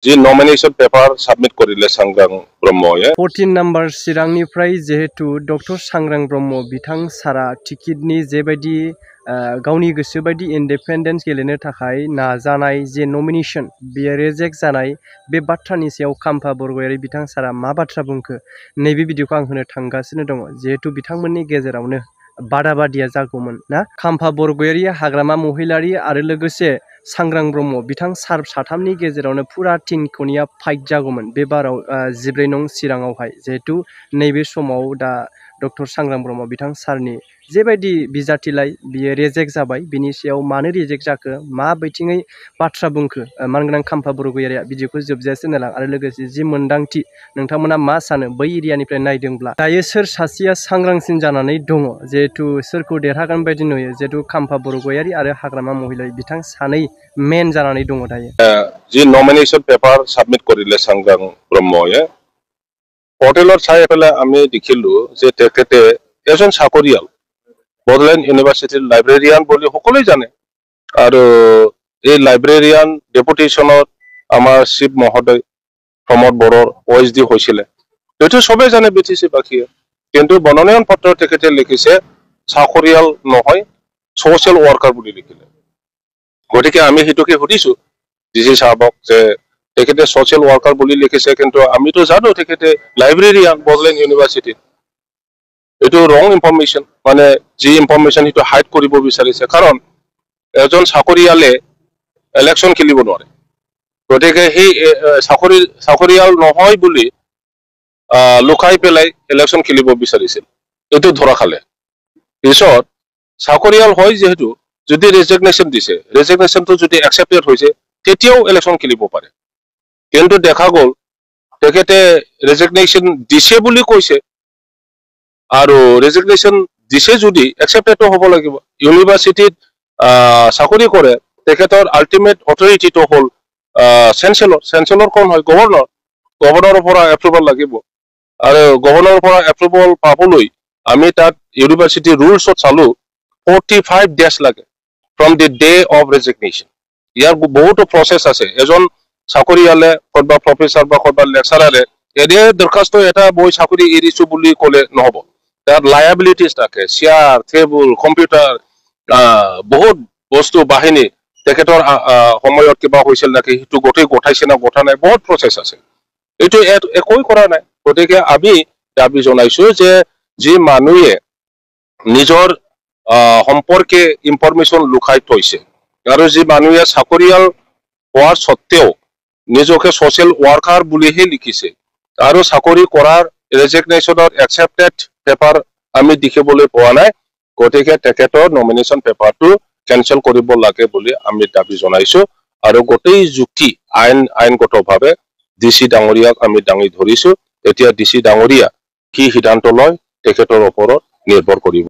जी nomination paper submit करिले सांग्रां ब्रह्मया 14 number चिरांनिफ्राय जेहेतु डक्टर सांग्रां ब्रह्म बिथां सारा टिकेटनि जेबायदि गावनि गोसो बायदि इन्डिपेन्डेन्स गेलेनो थाखाय नाजानाय जे नमिनेशन बेयो रिजेक्ट जानाय बे बाथ्रानि सायाव खाम्फा बरगयारि बिथां सारा मा बाथ्रा बुंखो नैबे भिडिअखौ आं होनो थांगासिनो दङ जिहेतु बिथांमोननि गेजेरावनो बादाबादिया जागौमोन ना खाम्फा बरगयारि हाग्रामा महिलारि आरो लोगोसे सांग्रां ब्रह्म बिथां सार साथामनि गेजेरावनो फुरा टिनखनिया फाइट जागौमोन बे बाराव 14 नं चिराङावहाय जिहेतु नैबे समाव दा डक्टर सांग्रां ब्रह्म बिथां सारनि जेबायदि बिजाथिलाय बियो रिजेक्ट जाबाय बिनि सायाव मानो रिजेक्ट जाखो मा बिथिङै बाथ्रा बुंखो मानगोनां खाम्फा बरगयारिया भिडिअखौ जोबजासिम नायलां आरो लोगोसे जि मोन्दांथि नोंथांमोना मा सानो बै एरियानिफ्राय नायदोंब्ला दायो सोर सासेया सांग्रांसिन जानानै दङ जिहेतु सोरखौ देरहागोन बायदि नुयो जिहेतु खाम्फा बरगयारि आरो हाग्रामा महिलारि बिथां सानै मेन जानानै दङ दायो जी नॉमिनेशन पेपर सबमिट करिले सांग्रां ब्रह्मया पर्टेलर चाइ पेलाय आमी देखिलु जे तेखेते एजन साकरियाल बडलेण्ड इउनिभार्सिटी लाइब्रेरियान बोली सकलोई जाने आरो ए लाइब्रेरियान डेपुटेशनत आमार शिव महोदय प्रमोद बरर ओएसडी होइसिले एतो सबे जाने बिटिसि बाखि किन्तु बनोनयन पत्र तेखेते लिखिसे साकरियाल নহয় सोशल वर्कर बोली लिखिले गतिके आमी हितुके हुदिसु डिसि साहबक जे तेखेते सोशल वर्कर बोली लिखिसे किन्तु आमी तो जानो तेखेते लाइब्रेरियान बडलेण्ड इउनिभार्सिटी एतो रंग इनफरमेशन माने जी इनफरमेशन हितु हाइड करिब बिचारिसे कारण एजन साकरियाले इलेक्शन खेलिब नरे गतिके हि साकरियाल নহয় বুলি लुकाई पेलाय इलेक्शन खेलिब बिचारिसे एतो धरा खाले पिছত साकरियाल হয় जेहेतु যদি রেজিগনেশন দিছে রেজিগনেশন তো যদি অ্যাকসেপ্টেড হইছে তেতিয়াও ইলেকশন খেলিব পারে কিন্তু দেখা গল তেখেতে রেজিগনেশন দিছে বুলি কইছে আৰু ৰেজিগনেশন দিছে যদি অ্যাকসেপ্টেড হ'ব লাগিব ইউনিভাৰ্সিটিত চাকৰি কৰে তেখেতৰ আল্টিমেট অথৰিটি তো হল চেঞ্চেলৰ কোন হয় গভৰ্ণৰৰ পৰা এপ্ৰুভাল লাগিব আৰু গভৰ্ণৰৰ পৰা এপ্ৰুভাল পাবলৈ আমি তাত ইউনিভাৰ্সিটি ৰুলছত চালু 45 days লাগে from the day of resignation ইয়াৰ বহুত প্ৰসেস আছে এজন চাকৰিয়ালে কৰবা প্ৰফেসৰ বা কৰবা লেকচাৰাৰে এনে দৰখাস্ত এটা বই চাকৰি এৰিছো বুলি ক'লে নহব তাৰ লায়াবিলিটিস থাকে চেয়াৰ টেবুল কম্পিউটাৰ বহুত বস্তু বাহিনী তেখেতৰ সময়ত কিবা হৈছিল নাকি হিতু গোটেই গঠাইছে না গঠা নাই বহুত প্ৰসেস আছে এটো একোই কৰা নাই গতিকে আমি দাবী জনাইছো যে যি মানুহে নিজৰ সম্পৰ্কে ইনফৰমেশন লুকাই থৈছে আৰু যি মানুহে চাকৰিয়াল হোৱাৰ সত্ত্বেও নিজকে সোশ্যাল ওয়াৰ্কাৰ বুলিহে লিখিছে আৰু চাকৰি কৰাৰ ৰেজিগনেশনৰ একসেপ্টেড পেপাৰ আমি দেখিবলৈ পোৱা নাই গতিকে তেখেতৰ নমিনেশন পেপাৰটো কেনসেল কৰিব লাগে বুলি আমি দাবী জনাইছো আৰু গোটেই যুক্তি আইনগতভাৱে ডিসি ডাঙৰীয়াক আমি দাঙি ধৰিছো এতিয়া ডিসি ডাঙৰীয়া কি সিদ্ধান্ত লয় তেখেতৰ ওপৰত নিৰ্ভৰ কৰিব